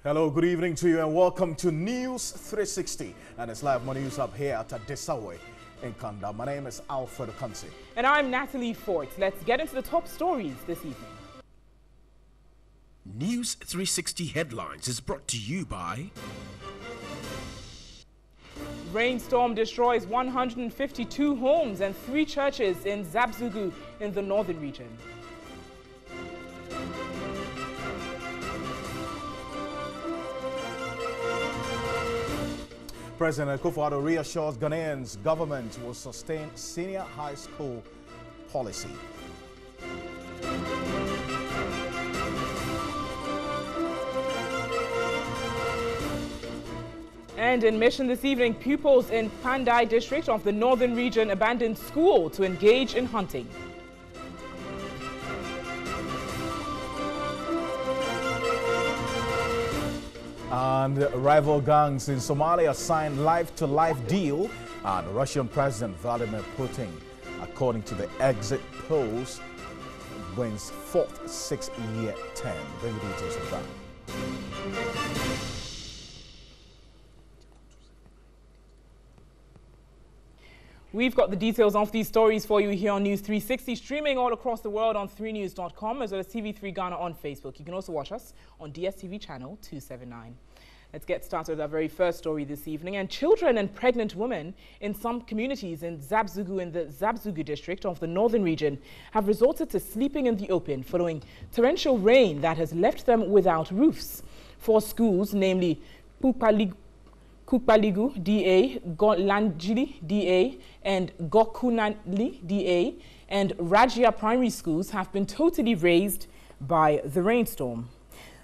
Hello, good evening to you and welcome to News 360. And it's live morning news up here at Desawe in Kanda. My name is Alfred Okansi. And I'm Natalie Fort. Let's get into the top stories this evening. News 360 Headlines is brought to you by... Rainstorm destroys 152 homes and 3 churches in Zabzugu in the northern region. President Akufo-Addo reassures Ghanaians government will sustain senior high school policy. And in Mission this evening, pupils in Pandai district of the northern region abandoned school to engage in hunting. And rival gangs in Somalia signed life-to-life deal, and Russian President Vladimir Putin, according to the exit polls, wins 4th 6-year term. Bring the details of that. We've got the details of these stories for you here on News 360, streaming all across the world on 3news.com as well as TV3 Ghana on Facebook. You can also watch us on DSTV channel 279. Let's get started with our very first story this evening. And children and pregnant women in some communities in Zabzugu in the Zabzugu district of the northern region have resorted to sleeping in the open following torrential rain that has left them without roofs. 4 schools, namely Kukpaligu DA, Golanjili DA, and Gokunali DA, and Rajia primary schools have been totally razed by the rainstorm.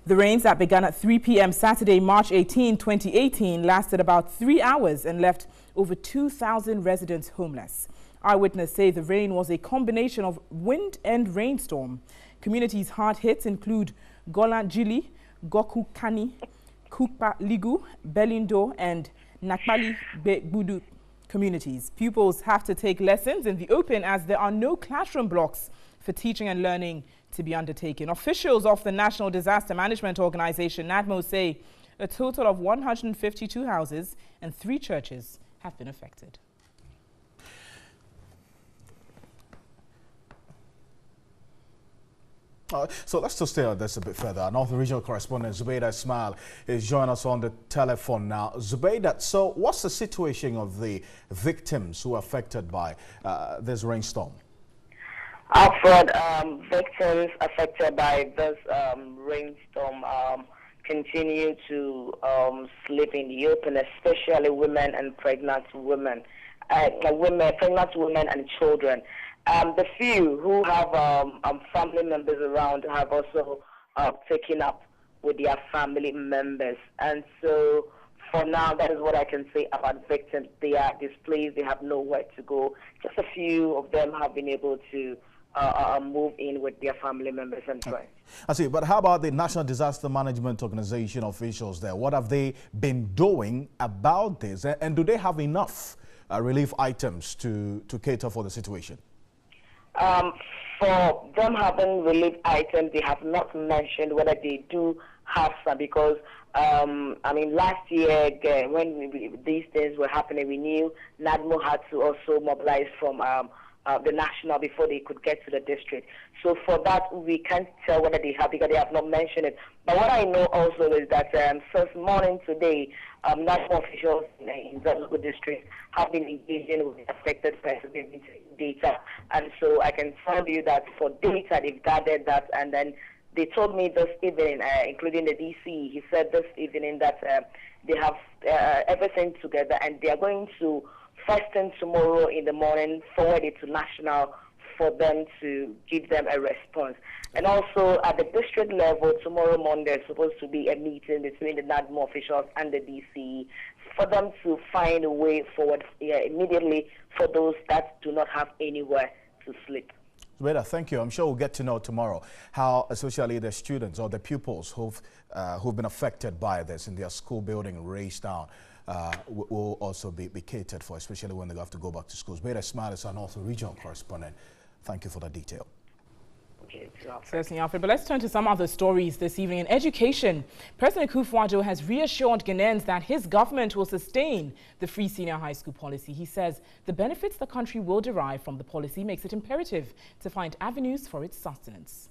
The rains that began at 3 p.m. Saturday, March 18, 2018, lasted about 3 hours and left over 2,000 residents homeless. Eyewitnesses say the rain was a combination of wind and rainstorm. Communities hard hit include Golanjili, Gokukani, Kukpaligu, Belindo, and Nakpali Begbudu communities. Pupils have to take lessons in the open as there are no classroom blocks for teaching and learning to be undertaken. Officials of the National Disaster Management Organization, NADMO, say a total of 152 houses and 3 churches have been affected. So let's just stay on this a bit further. Our North Regional correspondent Zubaida Ismail is joining us on the telephone now. Zubaida, so what's the situation of the victims who are affected by this rainstorm? Alfred, victims affected by this rainstorm continue to sleep in the open, especially women and pregnant women, pregnant women and children. The few who have family members around have also taken up with their family members. And so for now, that is what I can say about victims. They are displaced. They have nowhere to go. Just a few of them have been able to move in with their family members and friends. I see, but how about the National Disaster Management Organization officials there? What have they been doing about this? And do they have enough relief items to cater for the situation? For them having relief items, they have not mentioned whether they do have some, because I mean, last year when these things were happening, we knew NADMO had to also mobilize from the national before they could get to the district. So for that, we can't tell whether they have, because they have not mentioned it. But what I know also is that since morning today, national officials in Zabzugu district have been engaging with the affected persons data. And so I can tell you that for data, they've gathered that, and then they told me this evening, including the DC, he said this evening that they have everything together, and they are going to first thing tomorrow in the morning forward it to national for them to give them a response. And also at the district level, tomorrow morning there's supposed to be a meeting between the NADMO officials and the DC for them to find a way forward immediately for those that do not have anywhere to sleep. Zubaida, thank you. I'm sure we'll get to know tomorrow how, especially the students or the pupils who've been affected by this in their school building razed down, will also be catered for, especially when they have to go back to schools. Zubaida Ismail is our North Regional correspondent. Thank you for the detail. Certainly, Alfred. But let's turn to some other stories this evening. In education, President Akufo-Addo has reassured Ghanaians that his government will sustain the free senior high school policy. He says the benefits the country will derive from the policy makes it imperative to find avenues for its sustenance.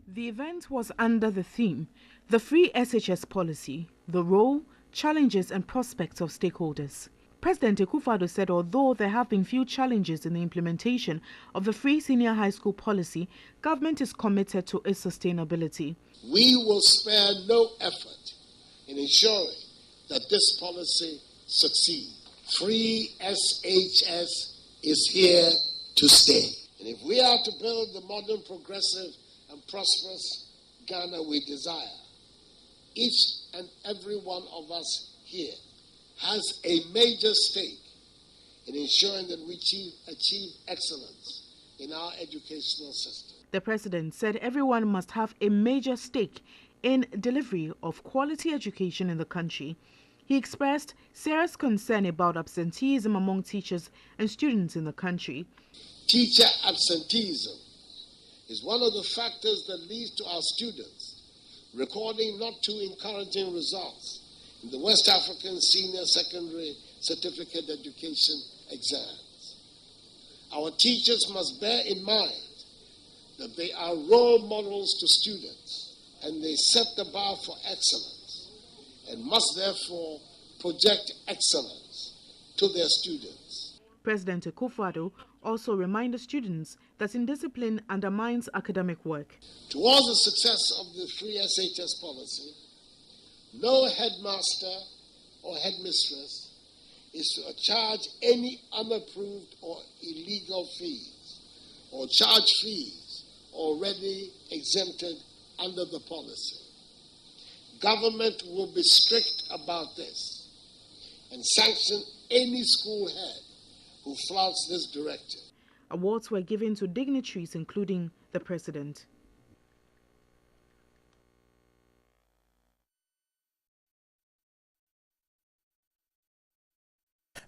The event was under the theme, the free SHS policy, the role, challenges and prospects of stakeholders. President Akufo-Addo said although there have been few challenges in the implementation of the free senior high school policy, government is committed to its sustainability. We will spare no effort in ensuring that this policy succeeds. Free SHS is here to stay. And if we are to build the modern, progressive and prosperous Ghana we desire, each and every one of us here has a major stake in ensuring that we achieve excellence in our educational system. The president said everyone must have a major stake in delivery of quality education in the country. He expressed serious concern about absenteeism among teachers and students in the country. Teacher absenteeism is one of the factors that leads to our students recording not too encouraging results in the West African Senior Secondary Certificate Education exams. Our teachers must bear in mind that they are role models to students and they set the bar for excellence and must therefore project excellence to their students. President Akufo-Addo also reminded students that indiscipline undermines academic work. Towards the success of the free SHS policy, no headmaster or headmistress is to charge any unapproved or illegal fees or charge fees already exempted under the policy. Government will be strict about this and sanction any school head who flouts this directive. Awards were given to dignitaries, including the president.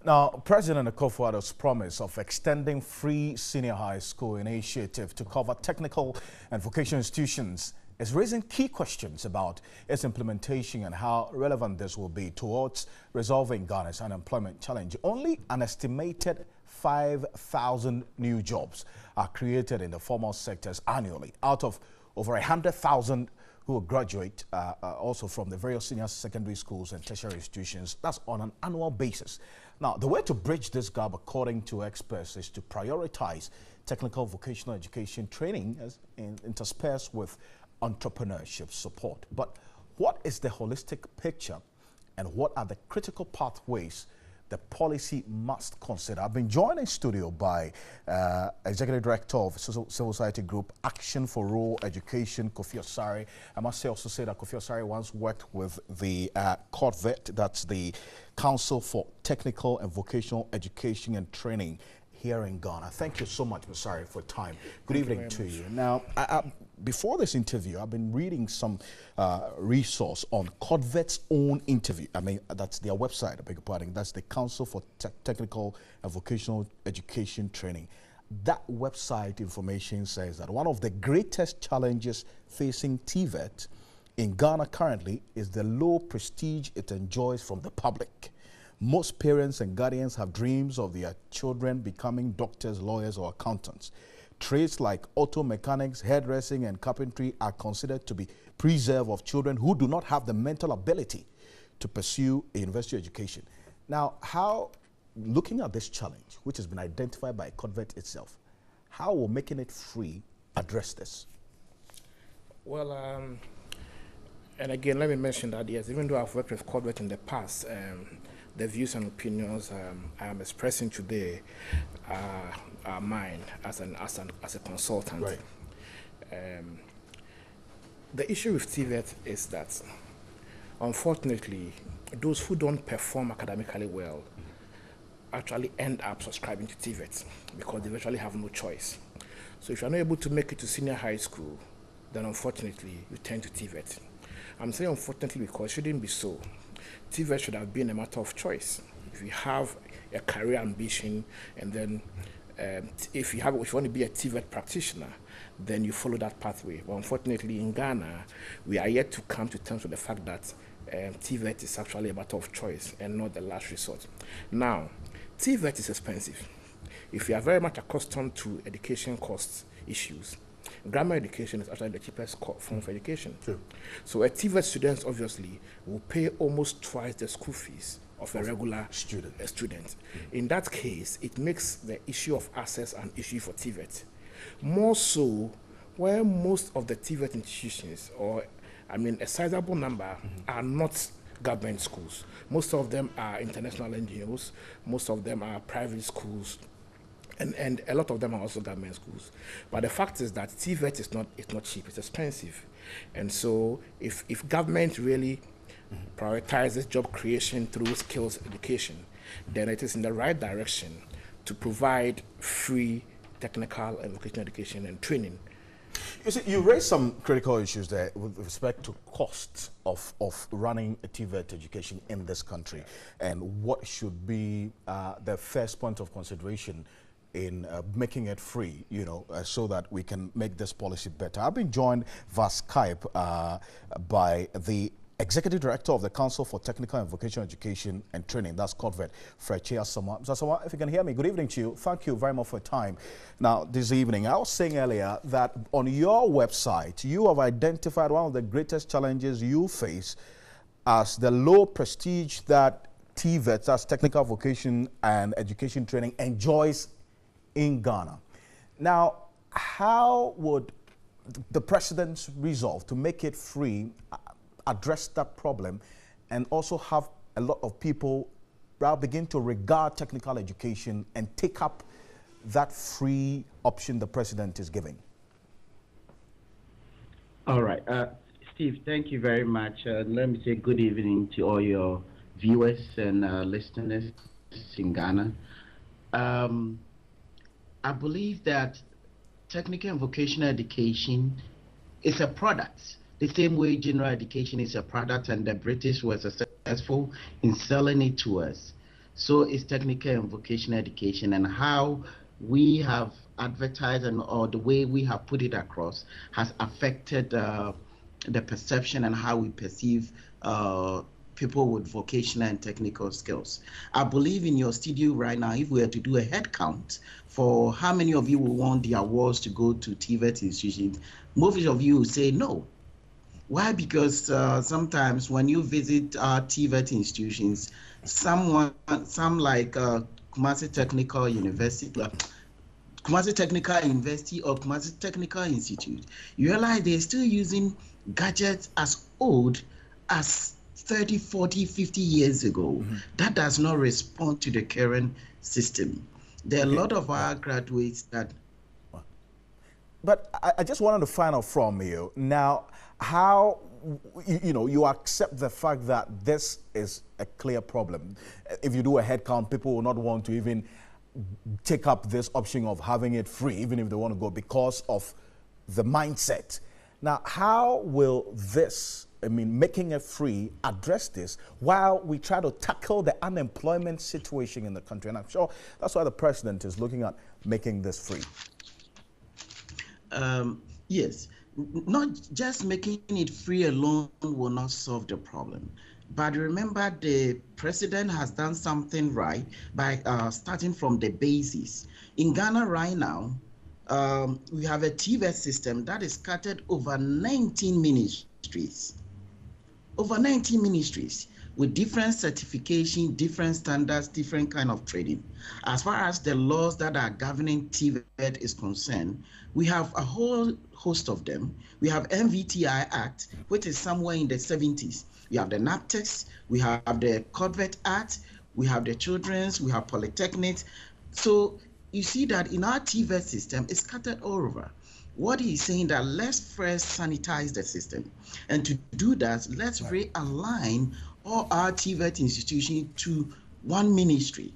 Now, President Akufo-Addo's promise of extending free senior high school initiative to cover technical and vocational institutions is raising key questions about its implementation and how relevant this will be towards resolving Ghana's unemployment challenge. Only an estimated 5,000 new jobs are created in the formal sectors annually, out of over 100,000 who will graduate also from the various senior secondary schools and tertiary institutions. That's on an annual basis. Now, the way to bridge this gap, according to experts, is to prioritize technical vocational education training as interspersed with entrepreneurship support. But what is the holistic picture and what are the critical pathways the policy must consider? I've been joined in studio by Executive Director of Civil Society Group Action for Rural Education, Kofi Osare. I must also say that Kofi Osare once worked with the CODVET, that's the Council for Technical and Vocational Education and Training here in Ghana. Thank you so much, Osare, for time. Good evening to you. Now, before this interview, I've been reading some resource on CODVET's own interview. I mean, that's their website, I beg your pardon. That's the Council for Technical and Vocational Education Training. That website information says that one of the greatest challenges facing TVET in Ghana currently is the low prestige it enjoys from the public. Most parents and guardians have dreams of their children becoming doctors, lawyers, or accountants. Trades like auto mechanics, hairdressing, and carpentry are considered to be preserve of children who do not have the mental ability to pursue a university education. Now, how, looking at this challenge, which has been identified by CODVET itself, how will making it free address this? Well, and again, let me mention that, yes, even though I've worked with CODVET in the past, the views and opinions I am expressing today are mine as a consultant. Right. The issue with TVET is that, unfortunately, those who don't perform academically well actually end up subscribing to TVET because they virtually have no choice. So if you're not able to make it to senior high school, then unfortunately you turn to TVET. I'm saying unfortunately because it shouldn't be so. TVET should have been a matter of choice. If you have a career ambition and then if you want to be a TVET practitioner, then you follow that pathway. But unfortunately, in Ghana, we are yet to come to terms with the fact that TVET is actually a matter of choice and not the last resort. Now, TVET is expensive. If you are very much accustomed to education costs issues, grammar education is actually the cheapest form of education. True. So a TVET student obviously will pay almost twice the school fees of a regular student. In that case, it makes the issue of access an issue for TVET. More so, where most of the TVET institutions, a sizable number, are not government schools. Most of them are international NGOs. Most of them are private schools. And a lot of them are also government schools. But the fact is that TVET is not cheap, it's expensive. And so if government really prioritizes job creation through skills education, then it is in the right direction to provide free technical and vocational education and training. You see, you raised some critical issues there with respect to cost of running a TVET education in this country, and what should be the first point of consideration in making it free, so that we can make this policy better. I've been joined via Skype by the Executive Director of the Council for Technical and Vocational Education and Training, that's COTVET, Fred Sama. Mr. Sama, if you can hear me, good evening to you. Thank you very much for your time. Now, this evening, I was saying earlier that on your website, you have identified one of the greatest challenges you face as the low prestige that TVET, that's Technical Vocation and Education Training, enjoys in Ghana. Now, how would the President's resolve to make it free address that problem, and also have a lot of people begin to regard technical education and take up that free option the President is giving? All right. Steve, thank you very much. Let me say good evening to all your viewers and listeners in Ghana. I believe that technical and vocational education is a product. The same way general education is a product, and the British were successful in selling it to us. So is technical and vocational education, and how we have advertised or the way we have put it across has affected the perception and how we perceive people with vocational and technical skills. I believe in your studio right now, if we were to do a head count for how many of you will want the awards to go to TVET institutions, most of you will say no. Why? Because sometimes when you visit our TVET institutions, some like Kumasi Technical University, Kumasi Technical University or Kumasi Technical Institute, you realize they're still using gadgets as old as 30, 40, 50 years ago. That does not respond to the current system. There are a lot of our graduates that... But I just wanted to find out from you now how you accept the fact that this is a clear problem. If you do a head count, people will not want to even take up this option of having it free, even if they want to go, because of the mindset. Now, how will this, making it free, address this while we try to tackle the unemployment situation in the country? And I'm sure that's why the President is looking at making this free. Yes, not just making it free alone will not solve the problem. But remember, the President has done something right by starting from the basis. In Ghana right now, we have a TVET system that is scattered over 19 ministries. Over 19 ministries with different certification, different standards, different kind of training. As far as the laws that are governing TVET is concerned, we have a whole host of them. We have MVTI Act, which is somewhere in the 70s. We have the NAPTEX, we have the COTVET Act, we have the Children's, we have Polytechnics. So you see that in our TVET system, it's scattered all over. What he's saying that let's first sanitize the system. And to do that, let's realign all our TVET institutions to one ministry.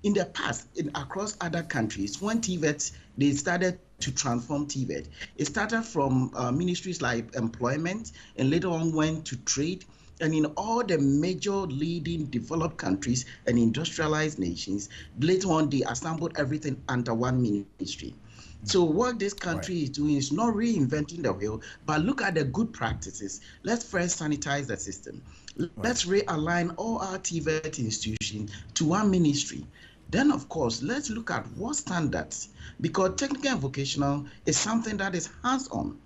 In the past, across other countries, when TVET, they started to transform TVET. It started from ministries like employment, and later on went to trade, and in all the major leading developed countries and industrialized nations, later on they assembled everything under one ministry. So what this country is doing is not reinventing the wheel, but look at the good practices. Let's first sanitize the system. Let's realign all our TVET institutions to one ministry. Then, of course, let's look at what standards, because technical and vocational is something that is hands-on.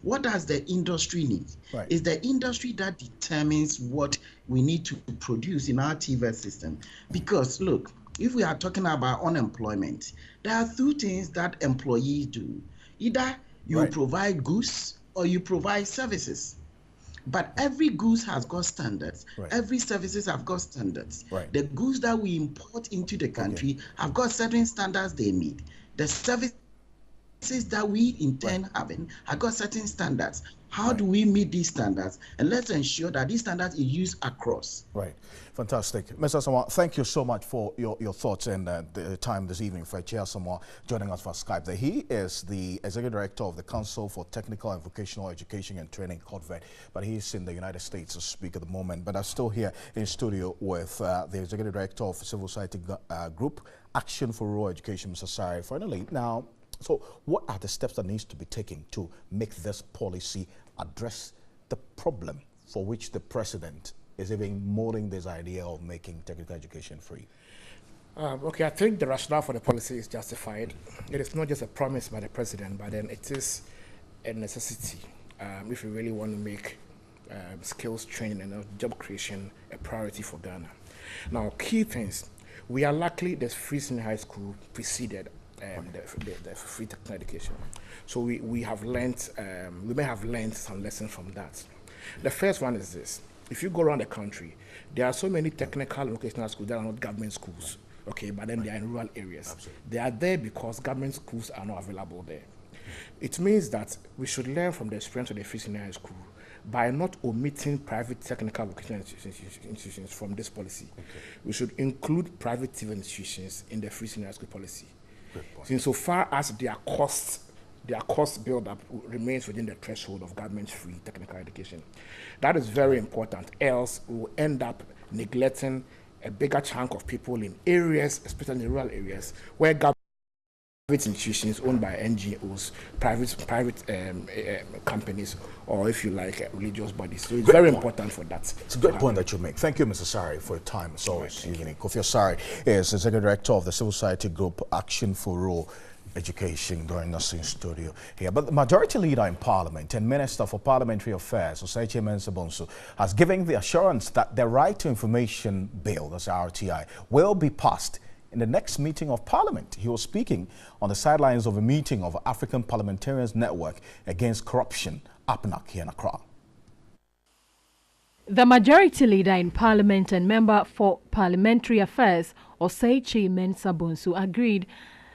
What does the industry need? It's the industry that determines what we need to produce in our TVET system. Because, look, if we are talking about unemployment, there are two things that employees do. Either you provide goods or you provide services. But every goods has got standards. Every services have got standards. The goods that we import into the country have got certain standards they meet. The services that we intend having have got certain standards. How do we meet these standards? And let's ensure that these standards are used across. Fantastic. Mr. Samoa, thank you so much for your thoughts and the time this evening. For Chair Samoa joining us for Skype. He is the Executive Director of the Council for Technical and Vocational Education and Training, COTVET, but he's in the United States to speak at the moment. But I'm still here in studio with the Executive Director of Civil Society Group, Action for Rural Education, Mr. Sari. Finally, now, so what are the steps that needs to be taken to make this policy address the problem for which the President is even molding this idea of making technical education free? I think the rationale for the policy is justified. It is not just a promise by the President, but then it is a necessity if we really want to make skills training and job creation a priority for Ghana. Now, key things. We are lucky that free senior high school preceded the free technical education. So we have learned, we may have learned some lessons from that. The first one is this. If you go around the country, there are so many technical and vocational schools that are not government schools, but then they are in rural areas. They are there because government schools are not available there. It means that we should learn from the experience of the free senior high school by not omitting private technical vocational institutions from this policy. We should include private TVET institutions in the free senior high school policy. Insofar as their cost build-up remains within the threshold of government-free technical education. That is very important, else we will end up neglecting a bigger chunk of people in areas, especially in rural areas, where government institutions owned by NGOs, private companies, or if you like, religious bodies. So it's very important for that. It's a great point that you make. Thank you, Mr. Sari, for your time. As always, Kofi Sari is the Executive Director of the Civil Society Group, Action for Rural Education, during us in studio here. But the Majority Leader in Parliament and Minister for Parliamentary Affairs, Osei Mensa Bonsu, has given the assurance that the Right to Information Bill, that's RTI, will be passed in the next meeting of Parliament. He was speaking on the sidelines of a meeting of African Parliamentarians Network Against Corruption, APNAC, here in Accra. The Majority Leader in Parliament and Member for Parliamentary Affairs, Osei Mensa Bonsu, agreed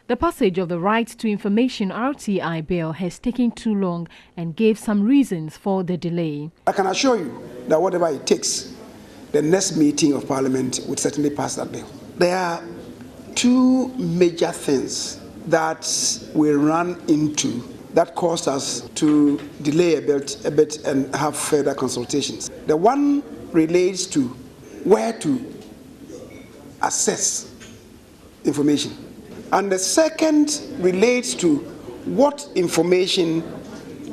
the passage of the Right to Information RTI bill has taken too long and gave some reasons for the delay. I can assure you that whatever it takes, the next meeting of Parliament would certainly pass that bill. There are two major things that we ran into that caused us to delay a bit and have further consultations. The one relates to where to assess information. And the second relates to what information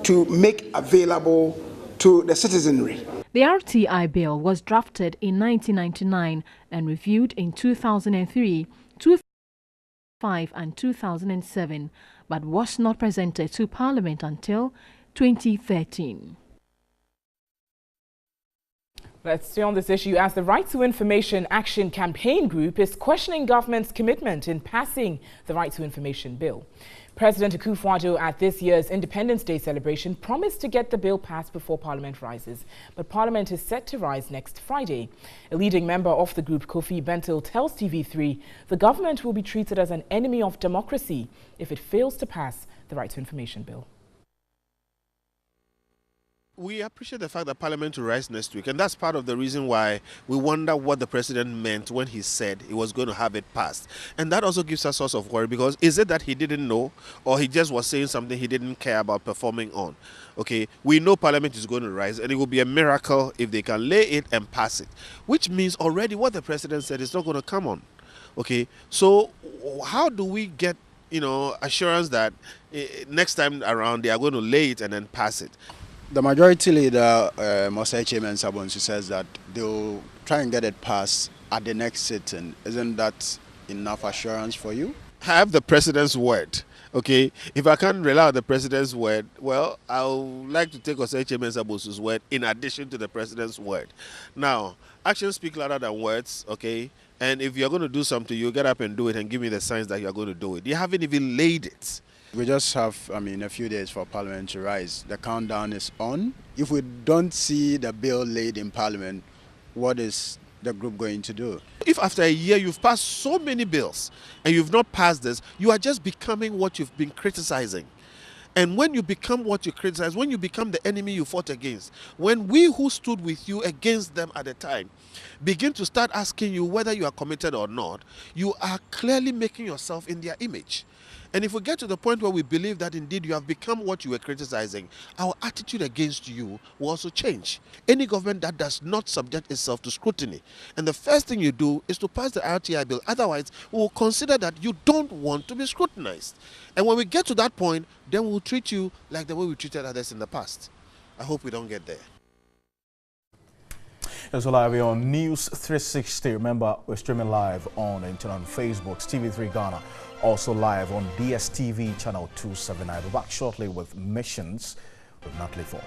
to make available to the citizenry. The RTI bill was drafted in 1999 and reviewed in 2003, 2005 and 2007, but was not presented to Parliament until 2013. Let's stay on this issue as the Right to Information Action Campaign Group is questioning government's commitment in passing the Right to Information Bill. President Akufo-Addo at this year's Independence Day celebration promised to get the bill passed before Parliament rises, but Parliament is set to rise next Friday. A leading member of the group, Kofi Bentil, tells TV3 the government will be treated as an enemy of democracy if it fails to pass the Right to Information Bill. We appreciate the fact that Parliament will rise next week, and that's part of the reason why we wonder what the President meant when he said he was going to have it passed. And that also gives us a source of worry, because is it that he didn't know, or he just was saying something he didn't care about performing on? Okay, we know Parliament is going to rise, and it will be a miracle if they can lay it and pass it, which means already what the President said is not going to come on. Okay, so how do we get, assurance that next time around they are going to lay it and then pass it? The majority leader, Mosaichi Mensah-Bonsu, says that they'll try and get it passed at the next sitting. Isn't that enough assurance for you? I have the President's word. Okay, if I can't rely on the President's word, well, I would like to take Mosaichi Mensah-Bonsu's word in addition to the President's word. Now, actions speak louder than words, okay? And if you're going to do something, you get up and do it and give me the signs that you're going to do it. You haven't even laid it. We just have, a few days for Parliament to rise. The countdown is on. If we don't see the bill laid in Parliament, what is the group going to do? If after a year you've passed so many bills and you've not passed this, you are just becoming what you've been criticizing. And when you become what you criticize, when you become the enemy you fought against, when we who stood with you against them at the time begin to start asking you whether you are committed or not, you are clearly making yourself in their image. And if we get to the point where we believe that indeed you have become what you were criticizing, our attitude against you will also change. Any government that does not subject itself to scrutiny, and the first thing you do is to pass the RTI bill, otherwise we will consider that you don't want to be scrutinized. And when we get to that point, then we will treat you like the way we treated others in the past. I hope we don't get there. It's live here on News 360. Remember, we're streaming live on the internet on Facebook, TV3 Ghana. Also live on DSTV channel 279. We're back shortly with Missions with Natalie Ford.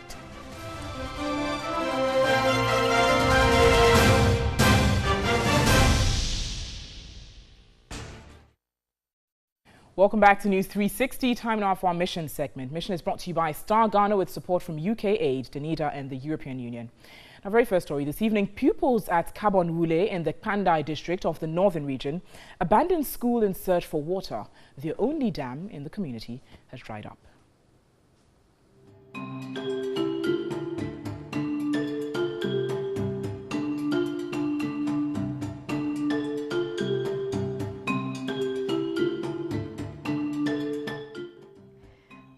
Welcome back to News 360. Time now for our Mission segment. Mission is brought to you by Star Ghana with support from UK Aid, Danida and the European Union. Our very first story this evening, pupils at Kabonwule in the Pandai district of the northern region abandoned school in search for water. The only dam in the community has dried up.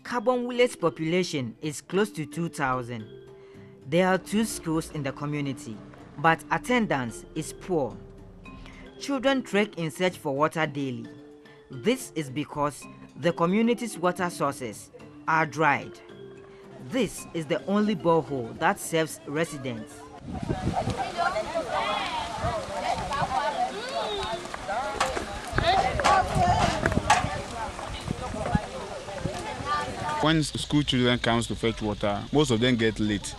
Kabonwule's population is close to 2,000. There are 2 schools in the community, but attendance is poor. Children trek in search for water daily. This is because the community's water sources are dried. This is the only borehole that serves residents. When school children comes to fetch water, most of them get late.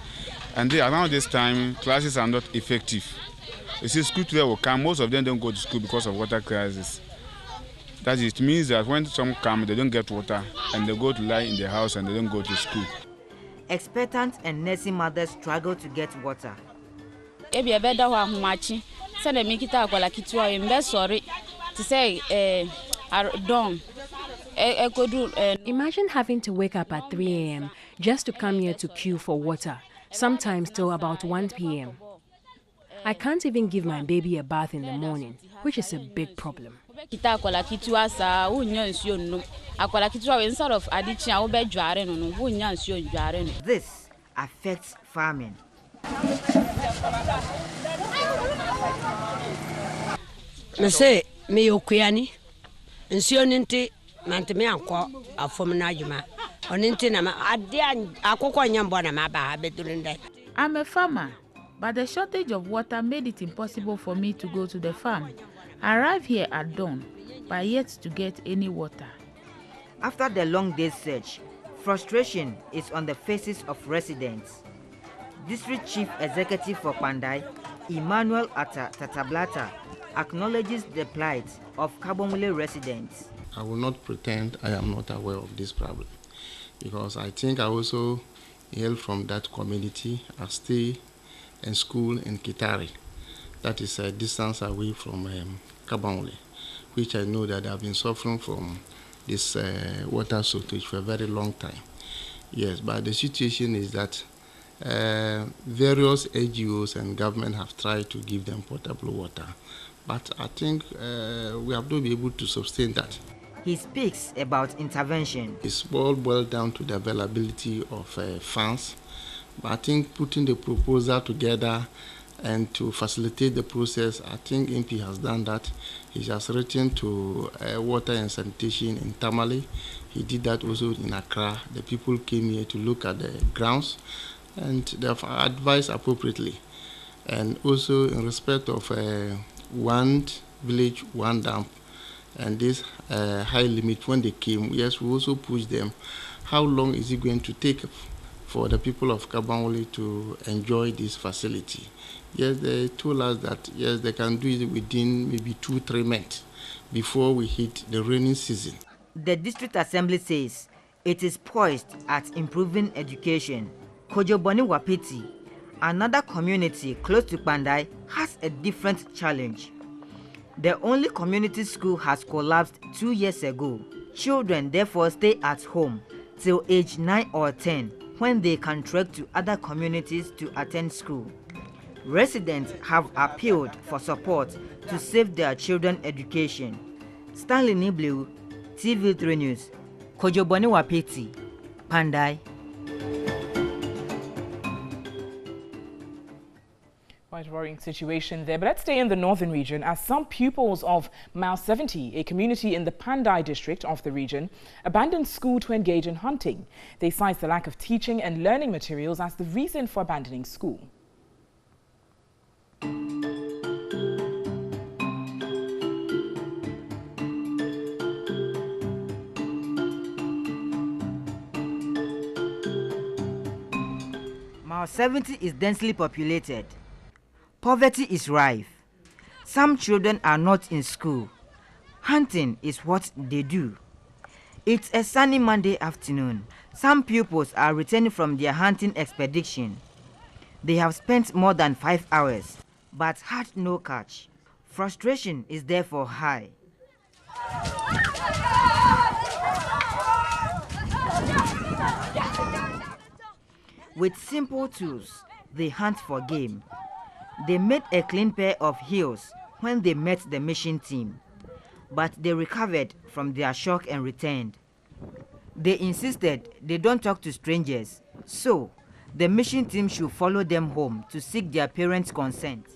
And around this time, classes are not effective. You see, school children will come, most of them don't go to school because of water crisis. That is, it means that when some come, they don't get water, and they go to lie in the house and they don't go to school. Expectant and nursing mothers struggle to get water. Imagine having to wake up at 3 a.m. just to come here to queue for water, sometimes till about 1 p.m. I can't even give my baby a bath in the morning, which is a big problem. This affects farming. Me say me okuyani nsuo ninti manteme anko afom na adwuma oninti na ade akokọ nyambo na ma ba ha bedurinde. I'm a farmer, but the shortage of water made it impossible for me to go to the farm. I arrived here at dawn, but yet to get any water. After the long day's search, frustration is on the faces of residents. District Chief Executive for Pandai, Emmanuel Atta Tatablata, acknowledges the plight of Kabonwule residents. I will not pretend I am not aware of this problem, because I think I also hail from that community. I stay in school in Kitari, that is a distance away from Kabonwule, which I know that I've been suffering from this water shortage for a very long time. Yes, but the situation is that various NGOs and government have tried to give them potable water, but I think we have not been able to sustain that. He speaks about intervention. It's all boiled down to the availability of funds, but I think putting the proposal together and to facilitate the process, I think MP has done that. He has written to Water and Sanitation in Tamale. He did that also in Accra. The people came here to look at the grounds and they have advised appropriately. And also in respect of one village, one dump, and this high limit, when they came, yes, we also pushed them. How long is it going to take for the people of Kabangwale to enjoy this facility? Yes, they told us that, yes, they can do it within maybe 2-3 months before we hit the rainy season. The district assembly says it is poised at improving education. Kojoboni Wapiti, another community close to Pandai, has a different challenge. The only community school has collapsed 2 years ago. Children therefore stay at home till age 9 or 10 when they can trek to other communities to attend school. Residents have appealed for support to save their children's education. Stanley Niblu, TV3 News, Kojoboni Wapiti, Pandai. Quite a worrying situation there, but let's stay in the northern region as some pupils of Mile 70, a community in the Pandai district of the region, abandoned school to engage in hunting. They cite the lack of teaching and learning materials as the reason for abandoning school. Mile 70 is densely populated. Poverty is rife. Some children are not in school. Hunting is what they do. It's a sunny Monday afternoon. Some pupils are returning from their hunting expedition. They have spent more than 5 hours, but had no catch. Frustration is therefore high. With simple tools, they hunt for game. They made a clean pair of heels when they met the mission team, but they recovered from their shock and returned. They insisted they don't talk to strangers, so the mission team should follow them home to seek their parents' consent.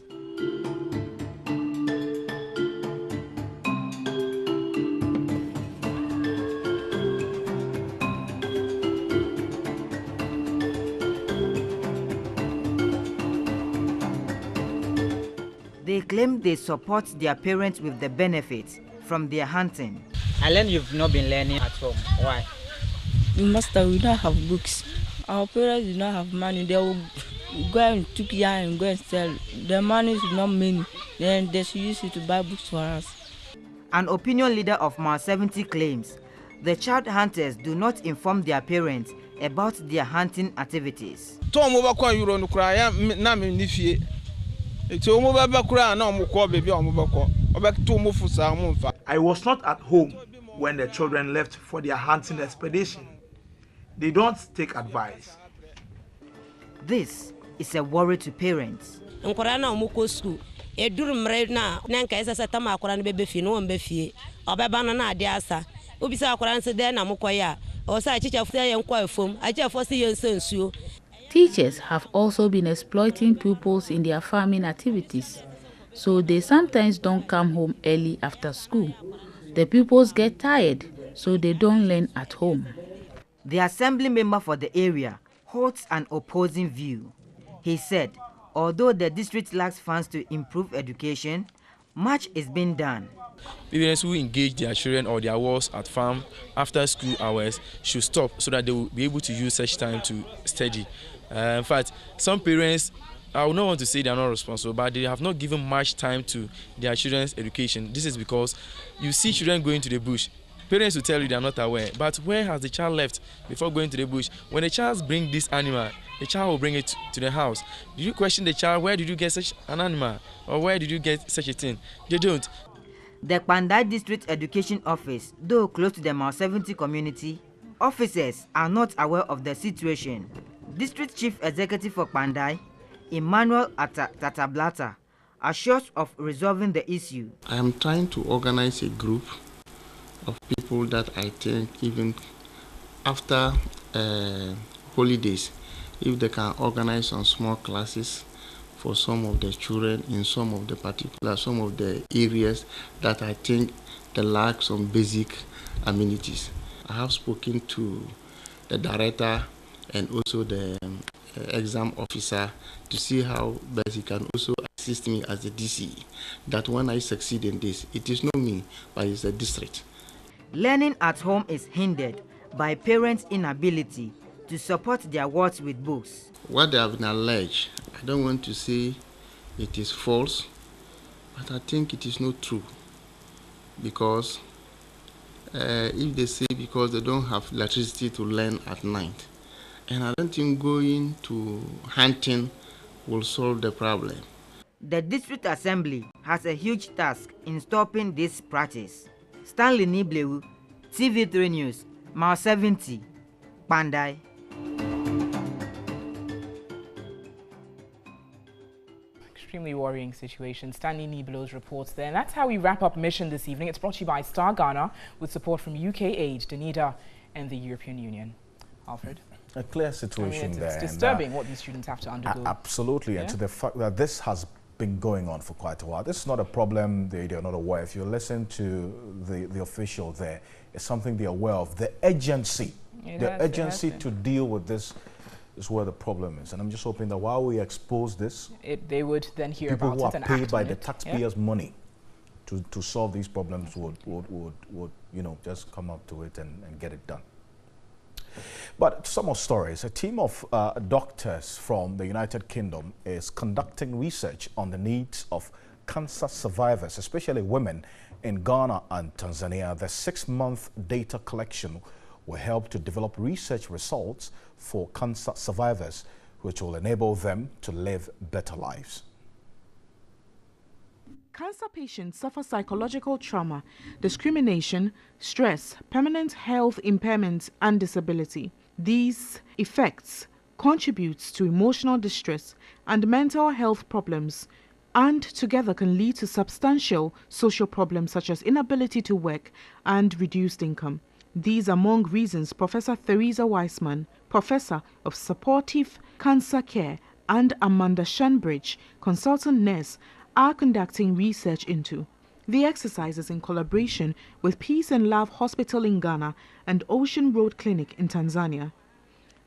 They claim they support their parents with the benefits from their hunting. I learned you've not been learning at home. Why? Master, we don't have books. Our parents do not have money. They will go and take yarn and go and sell. The money is not many. Then they should use it to buy books for us. An opinion leader of Mile 70 claims the child hunters do not inform their parents about their hunting activities. I was not at home when the children left for their hunting expedition. They don't take advice. This is a worry to parents. Teachers have also been exploiting pupils in their farming activities, so they sometimes don't come home early after school. The pupils get tired, so they don't learn at home. The assembly member for the area holds an opposing view. He said, although the district lacks funds to improve education, much is being done. Parents who engage their children or their works at farm after school hours should stop so that they will be able to use such time to study. In fact, some parents, I would not want to say they are not responsible, but they have not given much time to their children's education. This is because you see children going to the bush. Parents will tell you they are not aware, but where has the child left before going to the bush? When the child brings this animal, the child will bring it to the house. Did you question the child, where did you get such an animal? Or where did you get such a thing? They don't. The Pandai District Education Office, though close to the Mile 70 community, officers are not aware of the situation. District Chief Executive for Pandai, Emmanuel Tatablata, assures of resolving the issue. I am trying to organize a group of people that I think even after holidays, if they can organize some small classes for some of the children in some of the areas that I think they lack some basic amenities. I have spoken to the director and also the exam officer to see how best he can also assist me as the DC, that when I succeed in this, it is not me, but it's the district. Learning at home is hindered by parents' inability to support their wards with books. What they have been alleged, I don't want to say it is false, but I think it is not true. Because if they say because they don't have electricity to learn at night, and I don't think going to hunting will solve the problem. The district assembly has a huge task in stopping this practice. Stanley Niblewu, TV3 News, Mile 70, Pandai. Extremely worrying situation. Stanley Niblow's reports there. And that's how we wrap up Mission this evening. It's brought to you by Star Ghana with support from UK Aid, Danida, and the European Union. Alfred? A clear situation there. It's disturbing what these students have to undergo. Absolutely. Yeah? And to the fact that this has been going on for quite a while. This is not a problem they're not aware. If you listen to the official there, it's something they're aware of. The urgency, to deal with this is where the problem is. And I'm just hoping that while we expose this, they would then hear people about who are paid by the taxpayers' money to solve these problems would just come up to it and get it done. But some more stories. A team of doctors from the United Kingdom is conducting research on the needs of cancer survivors, especially women in Ghana and Tanzania. The 6-month data collection will help to develop research results for cancer survivors, which will enable them to live better lives. Cancer patients suffer psychological trauma, discrimination, stress, permanent health impairments, and disability. These effects contribute to emotional distress and mental health problems, and together can lead to substantial social problems such as inability to work and reduced income. These are among reasons Professor Theresa Weissman, Professor of Supportive Cancer Care, and Amanda Shanbridge, consultant nurse, are conducting research into. The exercise is in collaboration with Peace and Love Hospital in Ghana and Ocean Road Clinic in Tanzania.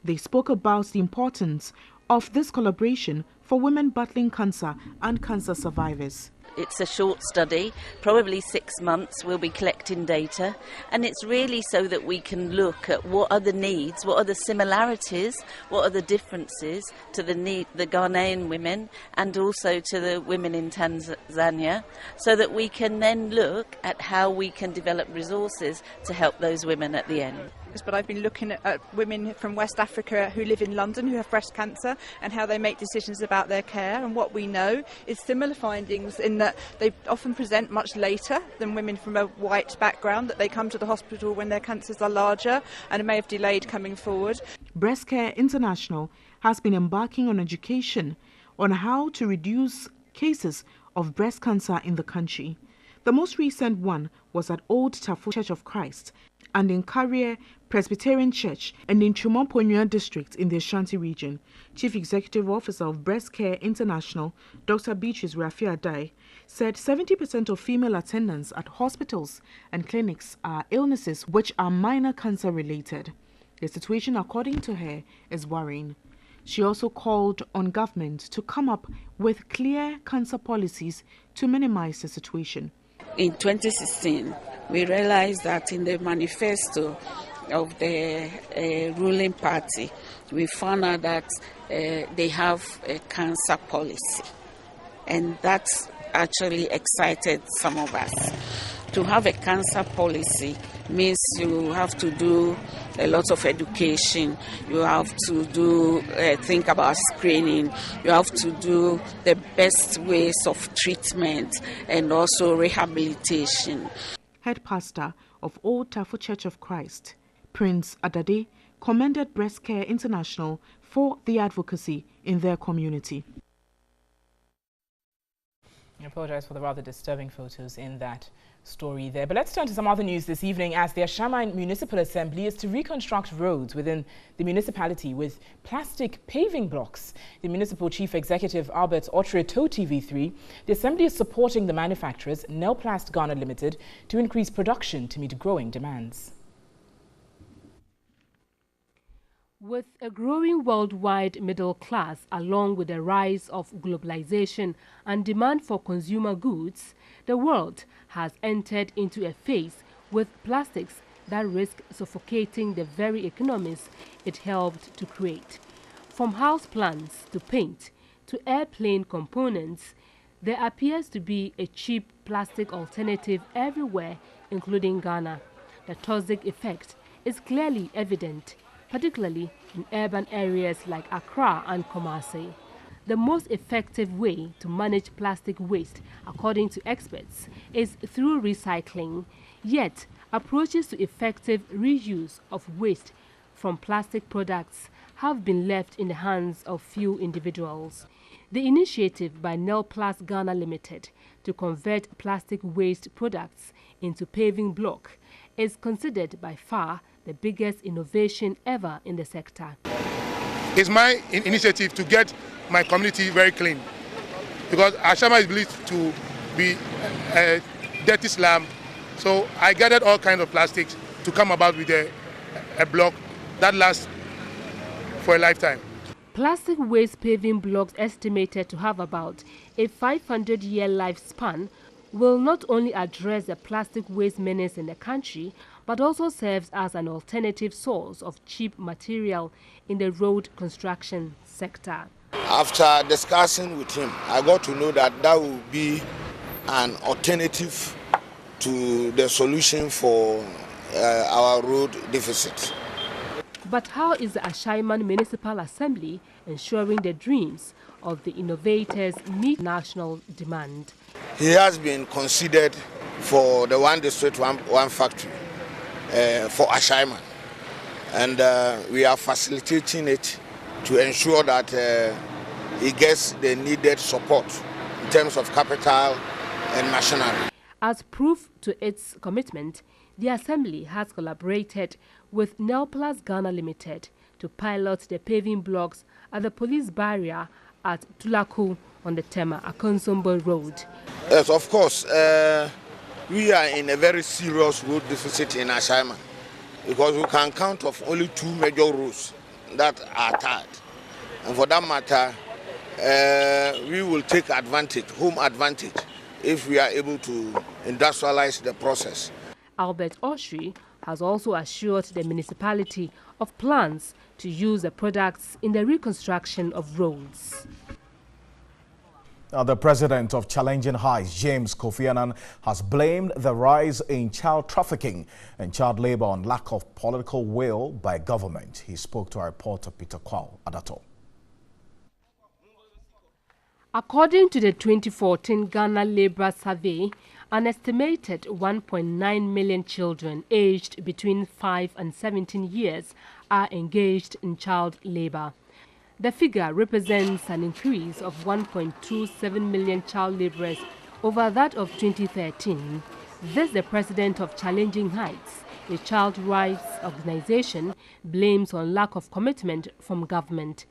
They spoke about the importance of this collaboration for women battling cancer and cancer survivors. It's a short study, probably 6 months. We'll be collecting data, and it's really so that we can look at what are the needs, what are the similarities, what are the differences to the Ghanaian women and also to the women in Tanzania, so that we can then look at how we can develop resources to help those women at the end. But I've been looking at women from West Africa who live in London who have breast cancer and how they make decisions about their care. And what we know is similar findings in that they often present much later than women from a white background, that they come to the hospital when their cancers are larger and may have delayed coming forward. Breast Care International has been embarking on education on how to reduce cases of breast cancer in the country. The most recent one was at Old Tafo Church of Christ and in Carrier Presbyterian Church and in Chumamponua District in the Ashanti region. Chief Executive Officer of Breast Care International, Dr. Beatrice Rafiadai, said 70% of female attendants at hospitals and clinics are illnesses which are minor cancer related. The situation, according to her, is worrying. She also called on government to come up with clear cancer policies to minimize the situation. In 2016, we realized that in the manifesto of the ruling party, we found out that they have a cancer policy, and that actually excited some of us. To have a cancer policy means you have to do a lot of education, you have to think about screening, you have to do the best ways of treatment and also rehabilitation. Head pastor of Old Tafo Church of Christ, Prince Adade, commended Breast Care International for the advocacy in their community. I apologize for the rather disturbing photos in that story there. But let's turn to some other news this evening, as the Ashaiman Municipal Assembly is to reconstruct roads within the municipality with plastic paving blocks. The Municipal Chief Executive Albert Otre told TV3 the Assembly is supporting the manufacturers Nelplast Ghana Limited to increase production to meet growing demands. With a growing worldwide middle class, along with the rise of globalization and demand for consumer goods, the world has entered into a phase with plastics that risk suffocating the very economies it helped to create. From house plants to paint to airplane components, there appears to be a cheap plastic alternative everywhere, including Ghana. The toxic effect is clearly evident, particularly in urban areas like Accra and Kumasi. The most effective way to manage plastic waste, according to experts, is through recycling. Yet, approaches to effective reuse of waste from plastic products have been left in the hands of few individuals. The initiative by Nelplast Ghana Limited to convert plastic waste products into paving block is considered by far the biggest innovation ever in the sector. It's my initiative to get my community very clean, because Ashama is believed to be a dirty slum. So I gathered all kinds of plastics to come about with a block that lasts for a lifetime. Plastic waste paving blocks, estimated to have about a 500-year lifespan, will not only address the plastic waste menace in the country, but also serves as an alternative source of cheap material in the road construction sector. After discussing with him, I got to know that that will be an alternative to the solution for our road deficit. But how is the Ashaiman Municipal Assembly ensuring the dreams of the innovators meet national demand? He has been considered for the one district, one factory for Ashaiman. And we are facilitating it to ensure that he gets the needed support in terms of capital and machinery. As proof to its commitment, the Assembly has collaborated with Nelplast Ghana Limited to pilot the paving blocks at the police barrier at Tulaku on the Tema Akonsombo Road. Yes, of course. We are in a very serious road deficit in Ashaiman, because we can count of only 2 major roads that are tarred. And for that matter, we will take advantage, home advantage, if we are able to industrialize the process. Albert Oshri has also assured the municipality of plans to use the products in the reconstruction of roads. The president of Challenging Heights, James Kofi Annan, has blamed the rise in child trafficking and child labor on lack of political will by government. He spoke to our reporter Peter Kwao Adato. According to the 2014 Ghana Labour Survey, an estimated 1.9 million children aged between 5 and 17 years are engaged in child labor. The figure represents an increase of 1.27 million child laborers over that of 2013. This, the president of Challenging Heights, a child rights organization, blames on lack of commitment from government.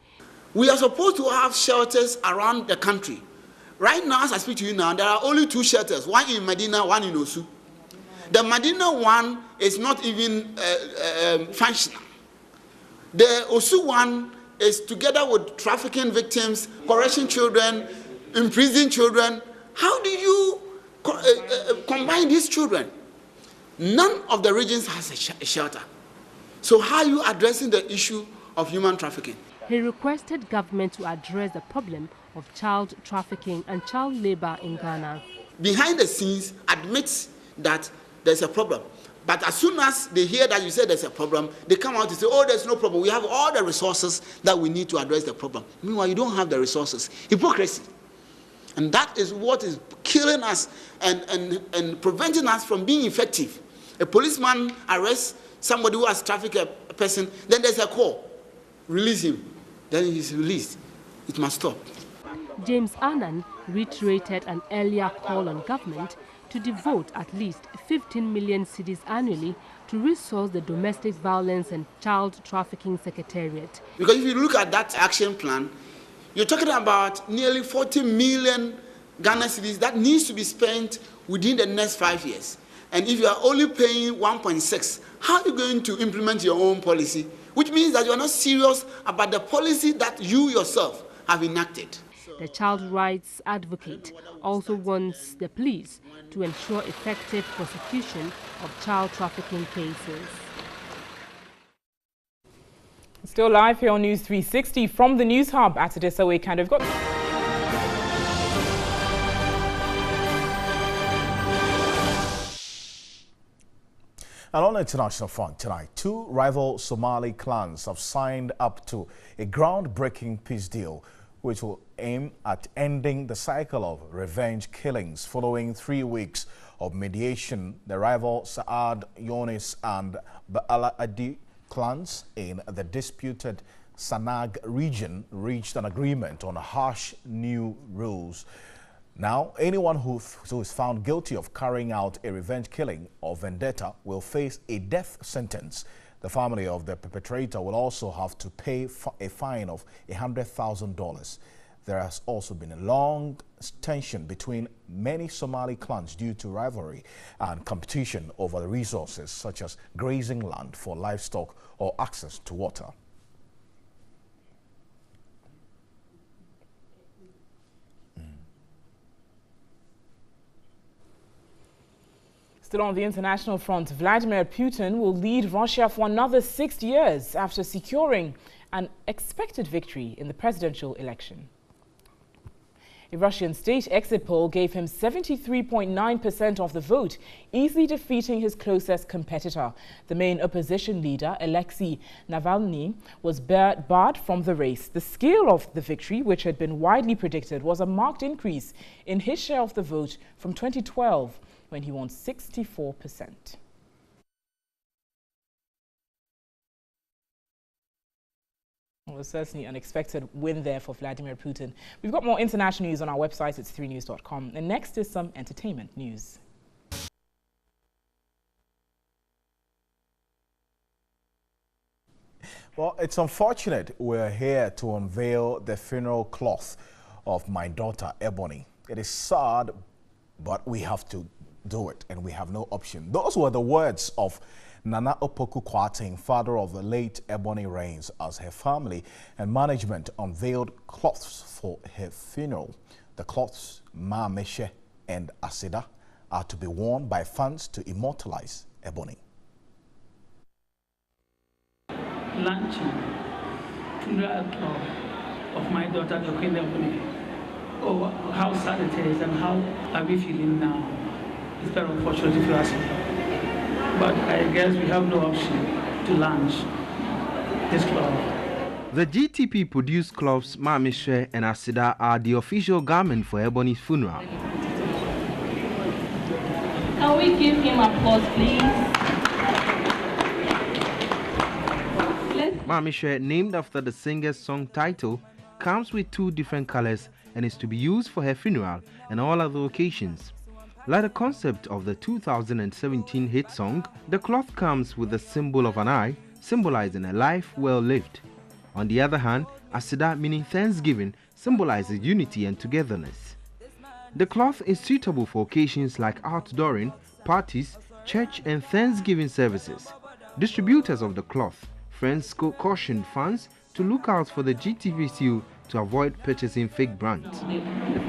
We are supposed to have shelters around the country. Right now, as I speak to you now, there are only 2 shelters, one in Medina, one in Osu. The Medina one is not even functional. The Osu one is together with trafficking victims, correction children, imprisoned children. How do you combine these children? None of the regions has a shelter. So how are you addressing the issue of human trafficking? He requested government to address the problem of child trafficking and child labor in Ghana. Behind the scenes admits that there's a problem. But as soon as they hear that you said there's a problem, they come out and say, oh, there's no problem. We have all the resources that we need to address the problem. Meanwhile, you don't have the resources. Hypocrisy. And that is what is killing us and preventing us from being effective. A policeman arrests somebody who has trafficked a person, then there's a call. Release him. Then he's released. It must stop. James Annan reiterated an earlier call on government to devote at least 15 million cedis annually to resource the Domestic Violence and Child Trafficking Secretariat. Because if you look at that action plan, you're talking about nearly 40 million Ghana cedis that needs to be spent within the next 5 years. And if you are only paying 1.6, how are you going to implement your own policy? Which means that you are not serious about the policy that you yourself have enacted. The child rights advocate also wants the police to ensure effective prosecution of child trafficking cases. Still live here on News 360 from the News Hub at Adisa Weekend. We've got And on the international front tonight, 2 rival Somali clans have signed up to a groundbreaking peace deal which will aim at ending the cycle of revenge killings following 3 weeks of mediation. The rival Saad, Yonis and Ba'ala Adi clans in the disputed Sanag region reached an agreement on harsh new rules. Now, anyone who is found guilty of carrying out a revenge killing or vendetta will face a death sentence. The family of the perpetrator will also have to pay a fine of $100,000. There has also been a long tension between many Somali clans due to rivalry and competition over the resources such as grazing land for livestock or access to water. Still on the international front, Vladimir Putin will lead Russia for another 6 years after securing an expected victory in the presidential election. A Russian state exit poll gave him 73.9% of the vote, easily defeating his closest competitor. The main opposition leader, Alexei Navalny, was barred from the race. The scale of the victory, which had been widely predicted, was a marked increase in his share of the vote from 2012, when he won 64%. Well, certainly an unexpected win there for Vladimir Putin. We've got more international news on our website. It's 3news.com. And next is some entertainment news. Well, it's unfortunate we're here to unveil the funeral cloth of my daughter, Ebony. It is sad, but we have to do it, and we have no option. Those were the words of Nana Opoku Kwarteng, father of the late Ebony Rains, as her family and management unveiled cloths for her funeral. The cloths, Ma Meshe and Asida, are to be worn by fans to immortalize Ebony. Launching funeral cloth of my daughter, the Queen Ebony. Oh, how sad it is, and how are we feeling now? It's very unfortunate if you ask me. But I guess we have no option to launch this cloth. The GTP produced cloths Ma Meshe and Asida are the official garment for Ebony's funeral. Can we give him applause, please? Ma Meshe, named after the singer's song title, comes with 2 different colors and is to be used for her funeral and all other occasions. Like the concept of the 2017 hit song, the cloth comes with the symbol of an eye, symbolizing a life well lived. On the other hand, Asida, meaning thanksgiving, symbolizes unity and togetherness. The cloth is suitable for occasions like outdooring, parties, church and Thanksgiving services. Distributors of the cloth, friends cautioned fans to look out for the GTP seal to avoid purchasing fake brands.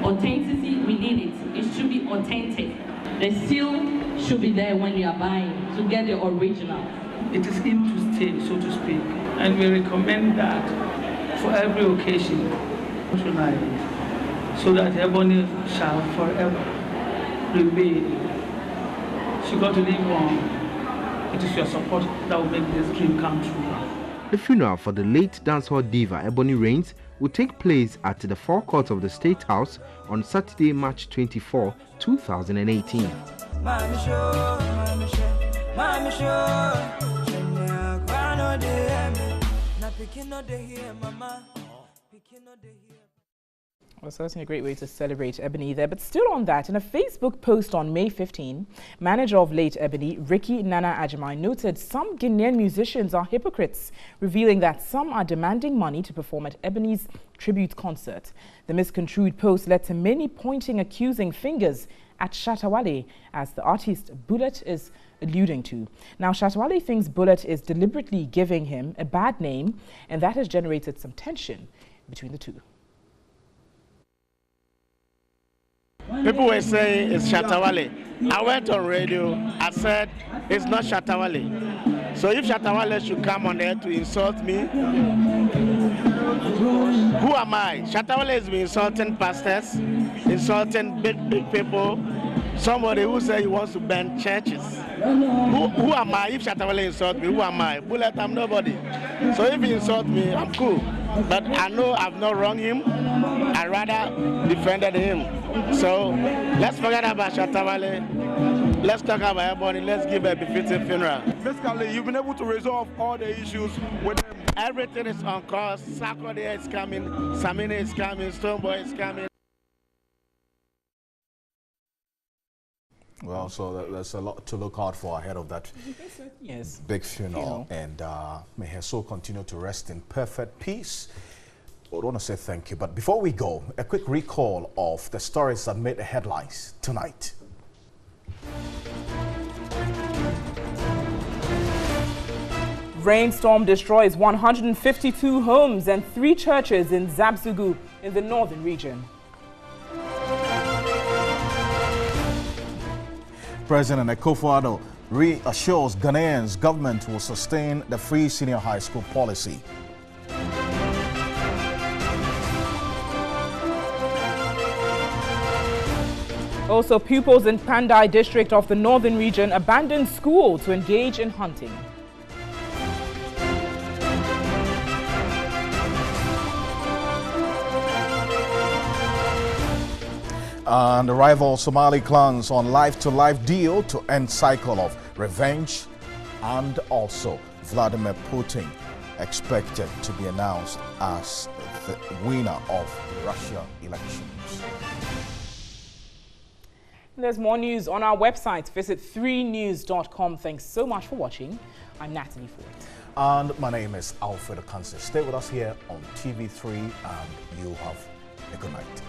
Authenticity, we need it. It should be authentic. The seal should be there when you are buying to get the original. It is in to stay, so to speak, and we recommend that for every occasion, so that Ebony shall forever remain. She got to live on. It is your support that will make this dream come true. The funeral for the late dancehall diva Ebony Rains will take place at the forecourt of the State House on Saturday, March 24, 2018. no dey hear me. Na pikin no dey hear mama. Pikin no dey hear. Well, certainly a great way to celebrate Ebony there. But still on that, in a Facebook post on May 15, manager of late Ebony, Ricky Nana Ajimai, noted some Guinean musicians are hypocrites, revealing that some are demanding money to perform at Ebony's tribute concert. The misconstrued post led to many pointing accusing fingers at Shatawale, as the artist Bullet is alluding to. Now, Shatawale thinks Bullet is deliberately giving him a bad name, and that has generated some tension between the two. People were saying it's Shatawale. I went on radio, I said it's not Shatawale. So if Shatawale should come on there to insult me, who am I? Shatawale has been insulting pastors, insulting big people, somebody who said he wants to ban churches. Who am I? If Shatawale insults me, who am I? Bullet, I'm nobody. So if he insults me, I'm cool. But I know I've not wronged him. I rather defended him. So let's forget about Shatawale. Let's talk about everybody. Let's give a befitting funeral. Basically, you've been able to resolve all the issues with them. Everything is on course. Sarkodie is coming. Samina is coming. Stoneboy is coming. Well, so there's a lot to look out for ahead of that big funeral. And may her soul continue to rest in perfect peace. I want to say thank you. But before we go, a quick recall of the stories that made the headlines tonight. Rainstorm destroys 152 homes and 3 churches in Zabzugu in the northern region. President Akufo-Addo reassures Ghanaians government will sustain the free senior high school policy. Also, pupils in Pandai district of the northern region abandoned school to engage in hunting. And the rival Somali clans on life-to-life deal to end cycle of revenge, and also Vladimir Putin expected to be announced as the winner of the Russia elections. There's more news on our website. Visit 3news.com. Thanks so much for watching. I'm Natalie Ford. And my name is Alfredo Kansi. Stay with us here on TV3 and you have a good night.